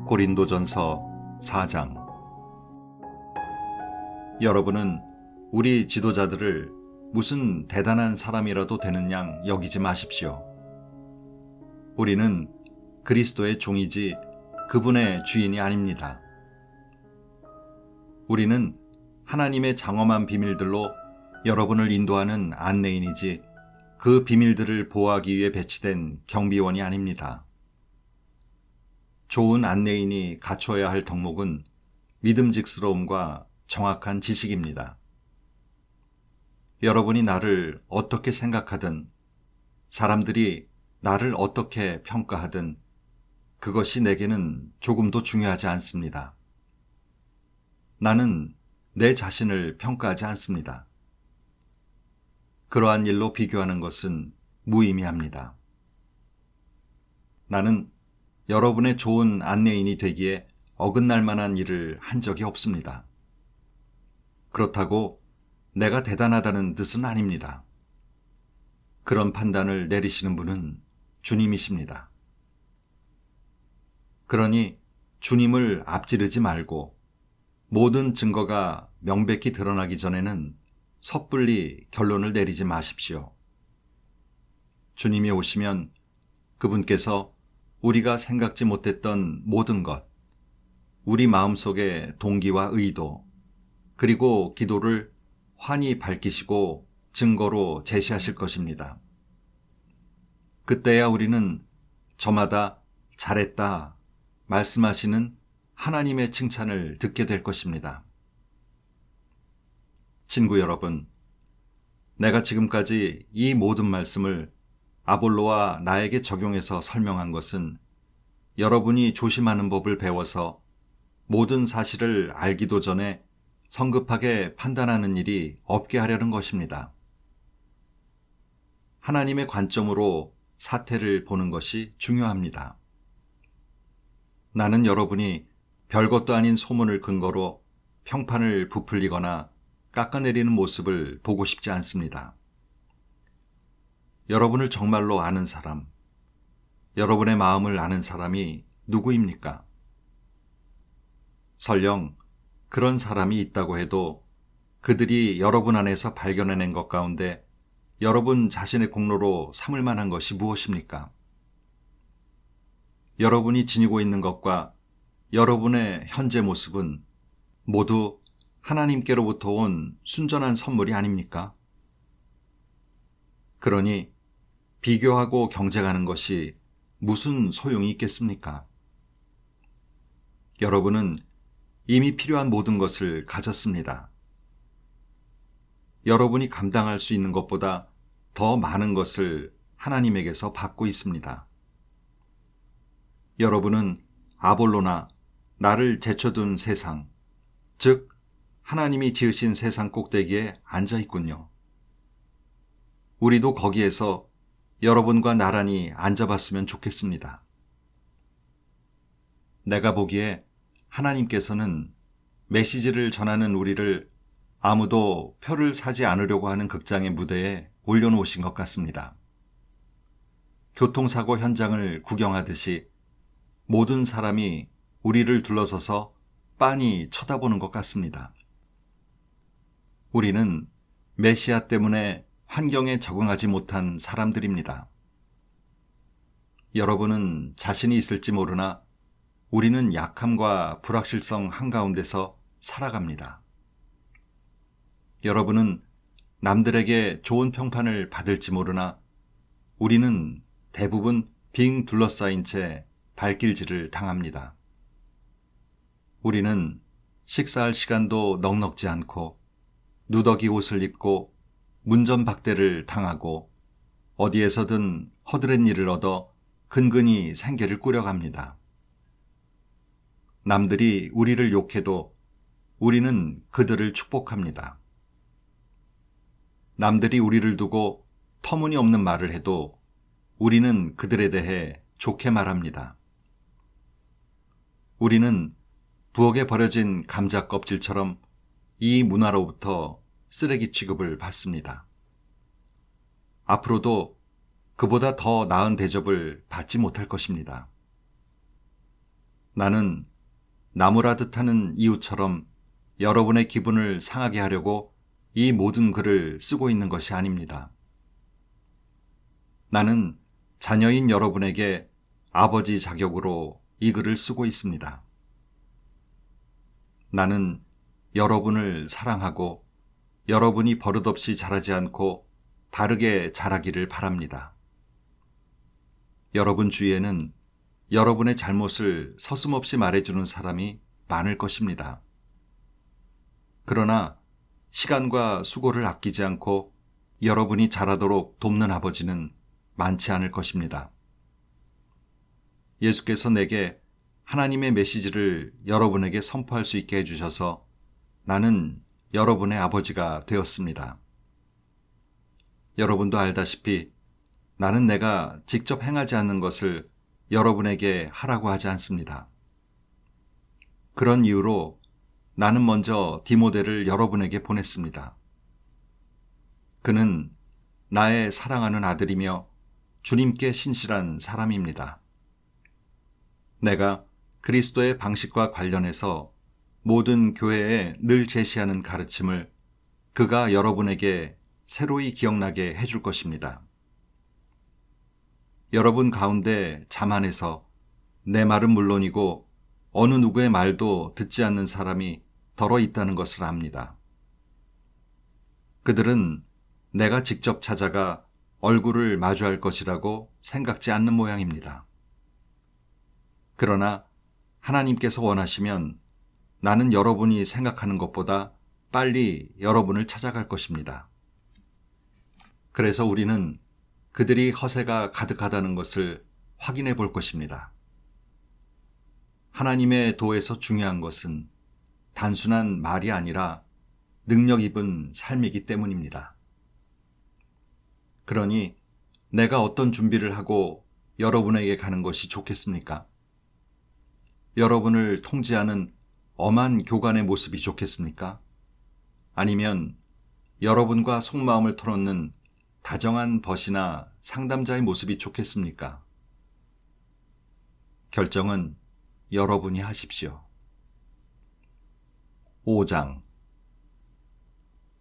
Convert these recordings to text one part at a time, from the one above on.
고린도전서 4장. 여러분은 우리 지도자들을 무슨 대단한 사람이라도 되는 양 여기지 마십시오. 우리는 그리스도의 종이지 그분의 주인이 아닙니다. 우리는 하나님의 장엄한 비밀들로 여러분을 인도하는 안내인이지 그 비밀들을 보호하기 위해 배치된 경비원이 아닙니다. 좋은 안내인이 갖춰야 할 덕목은 믿음직스러움과 정확한 지식입니다. 여러분이 나를 어떻게 생각하든, 사람들이 나를 어떻게 평가하든 그것이 내게는 조금도 중요하지 않습니다. 나는 내 자신을 평가하지 않습니다. 그러한 일로 비교하는 것은 무의미합니다. 나는 여러분의 좋은 안내인이 되기에 어긋날 만한 일을 한 적이 없습니다. 그렇다고 내가 대단하다는 뜻은 아닙니다. 그런 판단을 내리시는 분은 주님이십니다. 그러니 주님을 앞지르지 말고 모든 증거가 명백히 드러나기 전에는 섣불리 결론을 내리지 마십시오. 주님이 오시면 그분께서 우리가 생각지 못했던 모든 것, 우리 마음속의 동기와 의도, 그리고 기도를 환히 밝히시고 증거로 제시하실 것입니다. 그때야 우리는 저마다 잘했다 말씀하시는 하나님의 칭찬을 듣게 될 것입니다. 친구 여러분, 내가 지금까지 이 모든 말씀을 아볼로와 나에게 적용해서 설명한 것은 여러분이 조심하는 법을 배워서 모든 사실을 알기도 전에 성급하게 판단하는 일이 없게 하려는 것입니다. 하나님의 관점으로 사태를 보는 것이 중요합니다. 나는 여러분이 별것도 아닌 소문을 근거로 평판을 부풀리거나 깎아내리는 모습을 보고 싶지 않습니다. 여러분을 정말로 아는 사람, 여러분의 마음을 아는 사람이 누구입니까? 설령 그런 사람이 있다고 해도 그들이 여러분 안에서 발견해낸 것 가운데 여러분 자신의 공로로 삼을 만한 것이 무엇입니까? 여러분이 지니고 있는 것과 여러분의 현재 모습은 모두 하나님께로부터 온 순전한 선물이 아닙니까? 그러니 비교하고 경쟁하는 것이 무슨 소용이 있겠습니까? 여러분은 이미 필요한 모든 것을 가졌습니다. 여러분이 감당할 수 있는 것보다 더 많은 것을 하나님에게서 받고 있습니다. 여러분은 아볼로나 나를 제쳐둔 세상, 즉 하나님이 지으신 세상 꼭대기에 앉아 있군요. 우리도 거기에서 여러분과 나란히 앉아봤으면 좋겠습니다. 내가 보기에 하나님께서는 메시지를 전하는 우리를 아무도 표를 사지 않으려고 하는 극장의 무대에 올려놓으신 것 같습니다. 교통사고 현장을 구경하듯이 모든 사람이 우리를 둘러서서 빤히 쳐다보는 것 같습니다. 우리는 메시아 때문에 환경에 적응하지 못한 사람들입니다. 여러분은 자신이 있을지 모르나 우리는 약함과 불확실성 한가운데서 살아갑니다. 여러분은 남들에게 좋은 평판을 받을지 모르나 우리는 대부분 빙 둘러싸인 채 발길질을 당합니다. 우리는 식사할 시간도 넉넉지 않고 누더기 옷을 입고 문전박대를 당하고 어디에서든 허드렛 일을 얻어 근근히 생계를 꾸려갑니다. 남들이 우리를 욕해도 우리는 그들을 축복합니다. 남들이 우리를 두고 터무니없는 말을 해도 우리는 그들에 대해 좋게 말합니다. 우리는 부엌에 버려진 감자 껍질처럼 이 문화로부터 쓰레기 취급을 받습니다. 앞으로도 그보다 더 나은 대접을 받지 못할 것입니다. 나는 나무라듯 하는 이웃처럼 여러분의 기분을 상하게 하려고 이 모든 글을 쓰고 있는 것이 아닙니다. 나는 자녀인 여러분에게 아버지 자격으로 이 글을 쓰고 있습니다. 나는 여러분을 사랑하고 여러분이 버릇없이 자라지 않고 바르게 자라기를 바랍니다. 여러분 주위에는 여러분의 잘못을 서슴없이 말해주는 사람이 많을 것입니다. 그러나 시간과 수고를 아끼지 않고 여러분이 자라도록 돕는 아버지는 많지 않을 것입니다. 예수께서 내게 하나님의 메시지를 여러분에게 선포할 수 있게 해주셔서 나는 여러분의 아버지가 되었습니다. 여러분도 알다시피 나는 내가 직접 행하지 않는 것을 여러분에게 하라고 하지 않습니다. 그런 이유로 나는 먼저 디모데를 여러분에게 보냈습니다. 그는 나의 사랑하는 아들이며 주님께 신실한 사람입니다. 내가 그리스도의 방식과 관련해서 모든 교회에 늘 제시하는 가르침을 그가 여러분에게 새로이 기억나게 해줄 것입니다. 여러분 가운데 자만해서 내 말은 물론이고 어느 누구의 말도 듣지 않는 사람이 덜어 있다는 것을 압니다. 그들은 내가 직접 찾아가 얼굴을 마주할 것이라고 생각지 않는 모양입니다. 그러나 하나님께서 원하시면 나는 여러분이 생각하는 것보다 빨리 여러분을 찾아갈 것입니다. 그래서 우리는 그들이 허세가 가득하다는 것을 확인해 볼 것입니다. 하나님의 도에서 중요한 것은 단순한 말이 아니라 능력 입은 삶이기 때문입니다. 그러니 내가 어떤 준비를 하고 여러분에게 가는 것이 좋겠습니까? 여러분을 통제하는 엄한 교관의 모습이 좋겠습니까? 아니면 여러분과 속마음을 털어놓는 다정한 벗이나 상담자의 모습이 좋겠습니까? 결정은 여러분이 하십시오. 5장.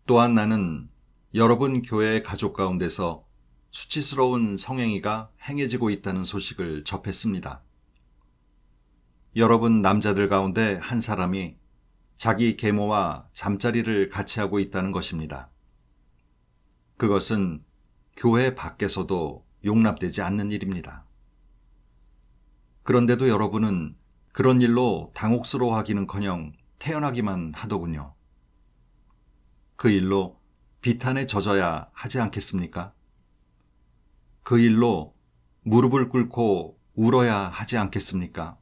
또한 나는 여러분 교회의 가족 가운데서 수치스러운 성행위가 행해지고 있다는 소식을 접했습니다. 여러분 남자들 가운데 한 사람이 자기 계모와 잠자리를 같이 하고 있다는 것입니다. 그것은 교회 밖에서도 용납되지 않는 일입니다. 그런데도 여러분은 그런 일로 당혹스러워하기는커녕 태연하기만 하더군요. 그 일로 비탄에 젖어야 하지 않겠습니까? 그 일로 무릎을 꿇고 울어야 하지 않겠습니까?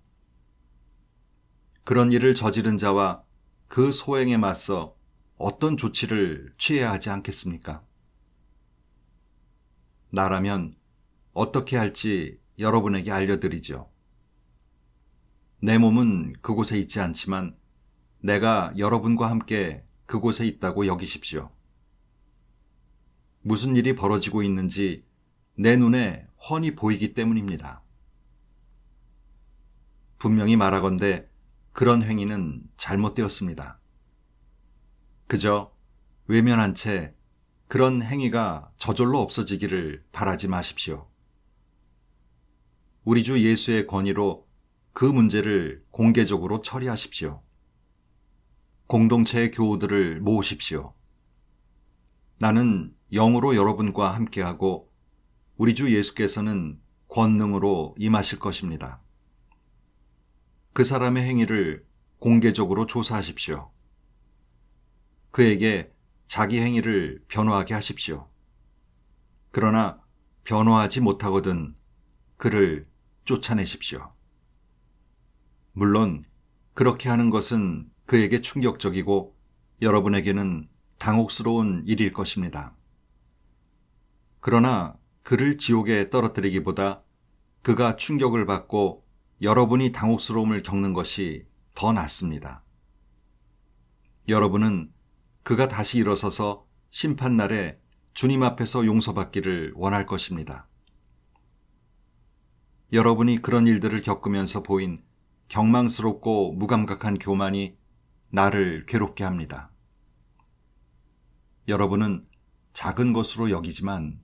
그런 일을 저지른 자와 그 소행에 맞서 어떤 조치를 취해야 하지 않겠습니까? 나라면 어떻게 할지 여러분에게 알려드리죠. 내 몸은 그곳에 있지 않지만 내가 여러분과 함께 그곳에 있다고 여기십시오. 무슨 일이 벌어지고 있는지 내 눈에 훤히 보이기 때문입니다. 분명히 말하건대 그런 행위는 잘못되었습니다. 그저 외면한 채 그런 행위가 저절로 없어지기를 바라지 마십시오. 우리 주 예수의 권위로 그 문제를 공개적으로 처리하십시오. 공동체의 교우들을 모으십시오. 나는 영으로 여러분과 함께하고 우리 주 예수께서는 권능으로 임하실 것입니다. 그 사람의 행위를 공개적으로 조사하십시오. 그에게 자기 행위를 변호하게 하십시오. 그러나 변호하지 못하거든 그를 쫓아내십시오. 물론 그렇게 하는 것은 그에게 충격적이고 여러분에게는 당혹스러운 일일 것입니다. 그러나 그를 지옥에 떨어뜨리기보다 그가 충격을 받고 여러분이 당혹스러움을 겪는 것이 더 낫습니다. 여러분은 그가 다시 일어서서 심판날에 주님 앞에서 용서받기를 원할 것입니다. 여러분이 그런 일들을 겪으면서 보인 경망스럽고 무감각한 교만이 나를 괴롭게 합니다. 여러분은 작은 것으로 여기지만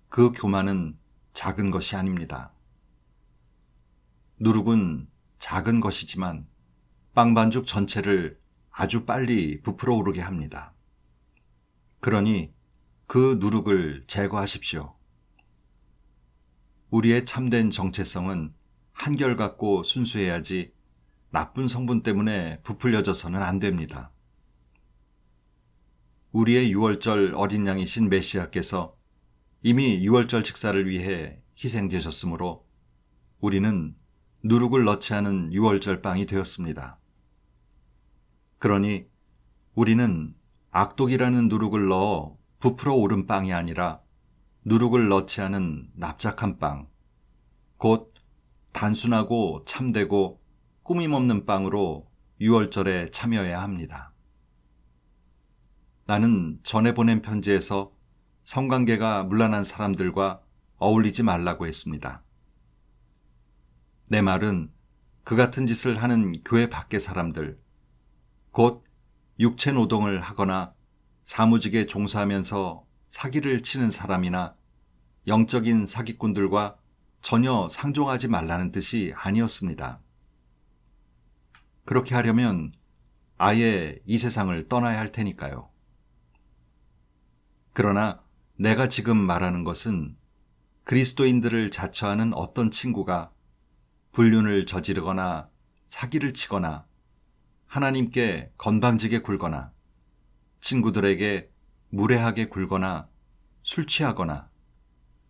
그 교만은 작은 것이 아닙니다. 누룩은 작은 것이지만 빵반죽 전체를 아주 빨리 부풀어 오르게 합니다. 그러니 그 누룩을 제거하십시오. 우리의 참된 정체성은 한결같고 순수해야지 나쁜 성분 때문에 부풀려져서는 안 됩니다. 우리의 유월절 어린 양이신 메시아께서 이미 유월절 직사를 위해 희생되셨으므로 우리는 누룩을 넣지 않은 유월절 빵이 되었습니다. 그러니 우리는 악독이라는 누룩을 넣어 부풀어 오른 빵이 아니라 누룩을 넣지 않은 납작한 빵, 곧 단순하고 참되고 꾸밈없는 빵으로 유월절에 참여해야 합니다. 나는 전에 보낸 편지에서 성관계가 문란한 사람들과 어울리지 말라고 했습니다. 내 말은 그 같은 짓을 하는 교회 밖의 사람들, 곧 육체 노동을 하거나 사무직에 종사하면서 사기를 치는 사람이나 영적인 사기꾼들과 전혀 상종하지 말라는 뜻이 아니었습니다. 그렇게 하려면 아예 이 세상을 떠나야 할 테니까요. 그러나 내가 지금 말하는 것은 그리스도인들을 자처하는 어떤 친구가 불륜을 저지르거나 사기를 치거나 하나님께 건방지게 굴거나 친구들에게 무례하게 굴거나 술 취하거나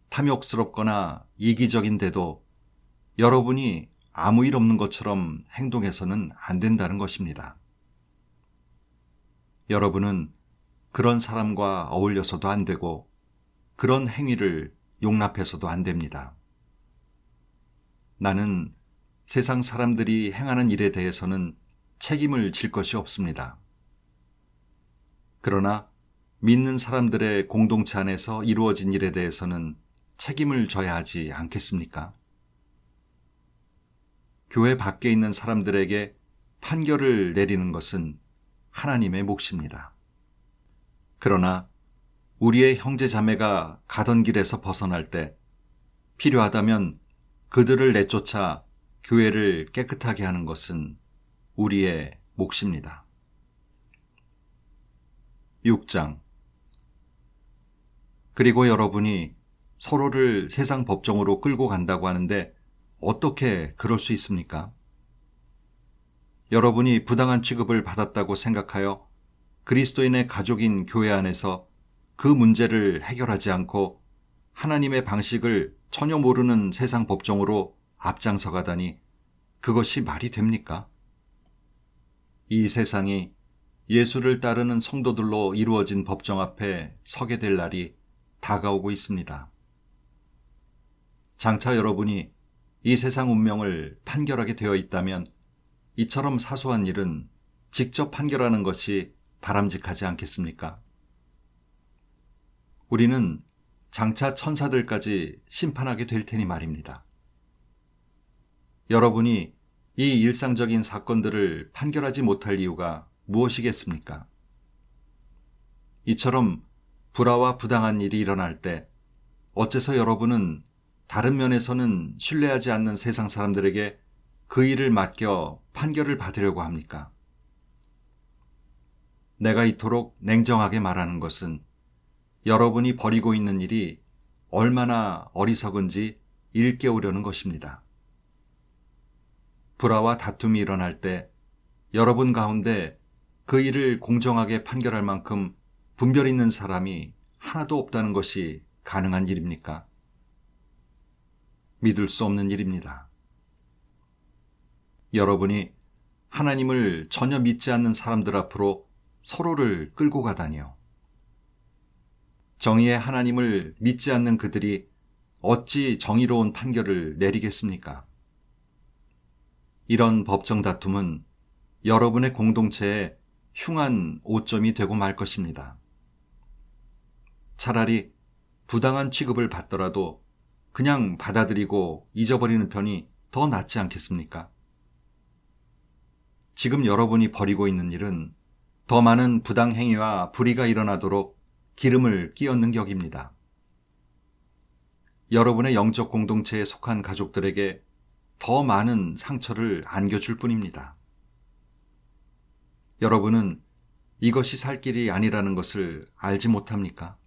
탐욕스럽거나 이기적인데도 여러분이 아무 일 없는 것처럼 행동해서는 안 된다는 것입니다. 여러분은 그런 사람과 어울려서도 안 되고 그런 행위를 용납해서도 안 됩니다. 나는 세상 사람들이 행하는 일에 대해서는 책임을 질 것이 없습니다. 그러나 믿는 사람들의 공동체 안에서 이루어진 일에 대해서는 책임을 져야 하지 않겠습니까? 교회 밖에 있는 사람들에게 판결을 내리는 것은 하나님의 몫입니다. 그러나 우리의 형제 자매가 가던 길에서 벗어날 때 필요하다면 그들을 내쫓아 교회를 깨끗하게 하는 것은 우리의 몫입니다. 6장. 그리고 여러분이 서로를 세상 법정으로 끌고 간다고 하는데 어떻게 그럴 수 있습니까? 여러분이 부당한 취급을 받았다고 생각하여 그리스도인의 가족인 교회 안에서 그 문제를 해결하지 않고 하나님의 방식을 전혀 모르는 세상 법정으로 앞장서 가다니 그것이 말이 됩니까? 이 세상이 예수를 따르는 성도들로 이루어진 법정 앞에 서게 될 날이 다가오고 있습니다. 장차 여러분이 이 세상 운명을 판결하게 되어 있다면 이처럼 사소한 일은 직접 판결하는 것이 바람직하지 않겠습니까? 우리는 장차 천사들까지 심판하게 될 테니 말입니다. 여러분이 이 일상적인 사건들을 판결하지 못할 이유가 무엇이겠습니까? 이처럼 불화와 부당한 일이 일어날 때 어째서 여러분은 다른 면에서는 신뢰하지 않는 세상 사람들에게 그 일을 맡겨 판결을 받으려고 합니까? 내가 이토록 냉정하게 말하는 것은 여러분이 벌이고 있는 일이 얼마나 어리석은지 일깨우려는 것입니다. 불화와 다툼이 일어날 때 여러분 가운데 그 일을 공정하게 판결할 만큼 분별 있는 사람이 하나도 없다는 것이 가능한 일입니까? 믿을 수 없는 일입니다. 여러분이 하나님을 전혀 믿지 않는 사람들 앞으로 서로를 끌고 가다니요. 정의의 하나님을 믿지 않는 그들이 어찌 정의로운 판결을 내리겠습니까? 이런 법정 다툼은 여러분의 공동체에 흉한 오점이 되고 말 것입니다. 차라리 부당한 취급을 받더라도 그냥 받아들이고 잊어버리는 편이 더 낫지 않겠습니까? 지금 여러분이 벌이고 있는 일은 더 많은 부당행위와 불의가 일어나도록 기름을 끼얹는 격입니다. 여러분의 영적 공동체에 속한 가족들에게 더 많은 상처를 안겨줄 뿐입니다. 여러분은 이것이 살 길이 아니라는 것을 알지 못합니까?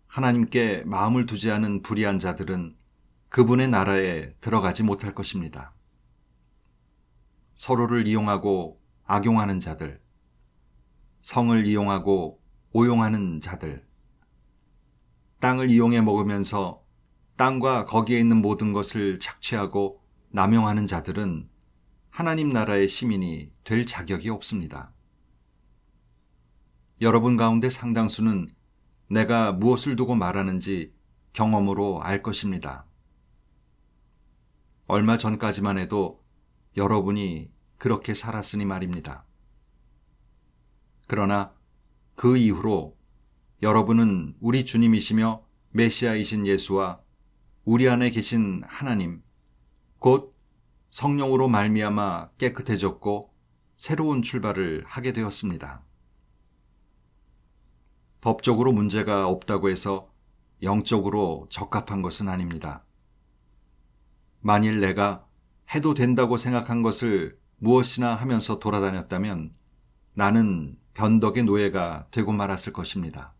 하나님께 마음을 두지 않은 불의한 자들은 그분의 나라에 들어가지 못할 것입니다. 서로를 이용하고 악용하는 자들, 성을 이용하고 오용하는 자들, 땅을 이용해 먹으면서 땅과 거기에 있는 모든 것을 착취하고 남용하는 자들은 하나님 나라의 시민이 될 자격이 없습니다. 여러분 가운데 상당수는 내가 무엇을 두고 말하는지 경험으로 알 것입니다. 얼마 전까지만 해도 여러분이 그렇게 살았으니 말입니다. 그러나 그 이후로 여러분은 우리 주님이시며 메시아이신 예수와 우리 안에 계신 하나님, 곧 성령으로 말미암아 깨끗해졌고 새로운 출발을 하게 되었습니다. 법적으로 문제가 없다고 해서 영적으로 적합한 것은 아닙니다. 만일 내가 해도 된다고 생각한 것을 무엇이나 하면서 돌아다녔다면 나는 변덕의 노예가 되고 말았을 것입니다.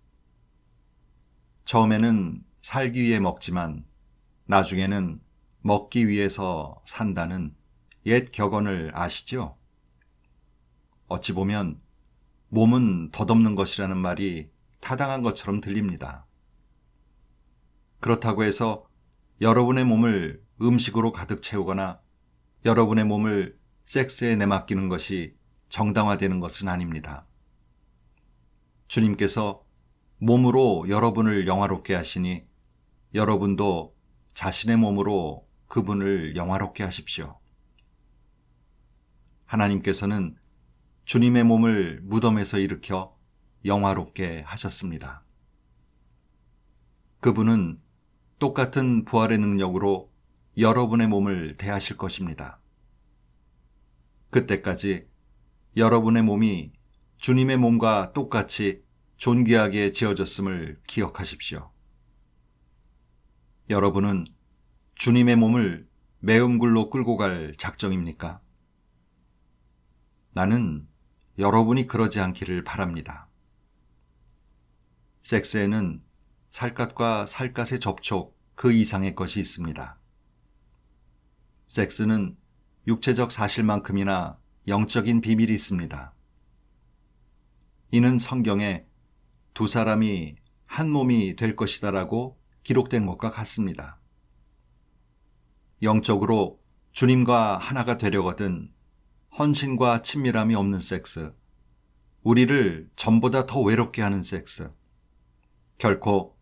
처음에는 살기 위해 먹지만 나중에는 먹기 위해서 산다는 옛 격언을 아시죠? 어찌 보면 몸은 덧없는 것이라는 말이 타당한 것처럼 들립니다. 그렇다고 해서 여러분의 몸을 음식으로 가득 채우거나 여러분의 몸을 섹스에 내맡기는 것이 정당화되는 것은 아닙니다. 주님께서 몸으로 여러분을 영화롭게 하시니 여러분도 자신의 몸으로 그분을 영화롭게 하십시오. 하나님께서는 주님의 몸을 무덤에서 일으켜 영화롭게 하셨습니다. 그분은 똑같은 부활의 능력으로 여러분의 몸을 대하실 것입니다. 그때까지 여러분의 몸이 주님의 몸과 똑같이 존귀하게 지어졌음을 기억하십시오. 여러분은 주님의 몸을 매음굴로 끌고 갈 작정입니까? 나는 여러분이 그러지 않기를 바랍니다. 섹스에는 살갗과 살갗의 접촉 그 이상의 것이 있습니다. 섹스는 육체적 사실만큼이나 영적인 비밀이 있습니다. 이는 성경에 두 사람이 한 몸이 될 것이다라고 기록된 것과 같습니다. 영적으로 주님과 하나가 되려거든 헌신과 친밀함이 없는 섹스, 우리를 전보다 더 외롭게 하는 섹스, 결코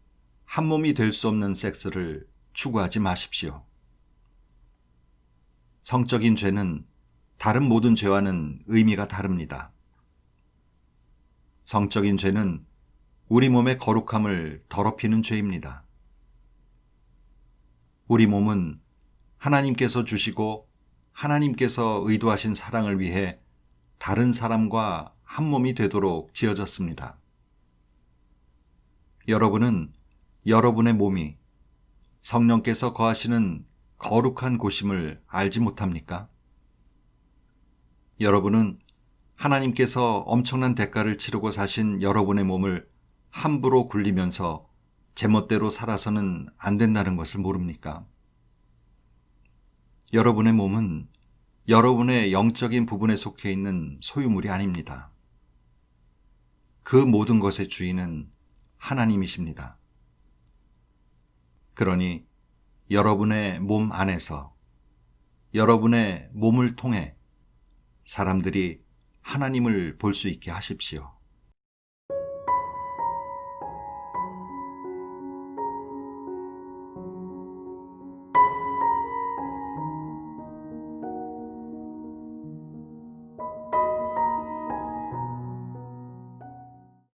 한 몸이 될 수 없는 섹스를 추구하지 마십시오. 성적인 죄는 다른 모든 죄와는 의미가 다릅니다. 성적인 죄는 우리 몸의 거룩함을 더럽히는 죄입니다. 우리 몸은 하나님께서 주시고 하나님께서 의도하신 사랑을 위해 다른 사람과 한 몸이 되도록 지어졌습니다. 여러분은 여러분의 몸이 성령께서 거하시는 거룩한 곳임을 알지 못합니까? 여러분은 하나님께서 엄청난 대가를 치르고 사신 여러분의 몸을 함부로 굴리면서 제멋대로 살아서는 안 된다는 것을 모릅니까? 여러분의 몸은 여러분의 영적인 부분에 속해 있는 소유물이 아닙니다. 그 모든 것의 주인은 하나님이십니다. 그러니 여러분의 몸 안에서 여러분의 몸을 통해 사람들이 하나님을 볼 수 있게 하십시오.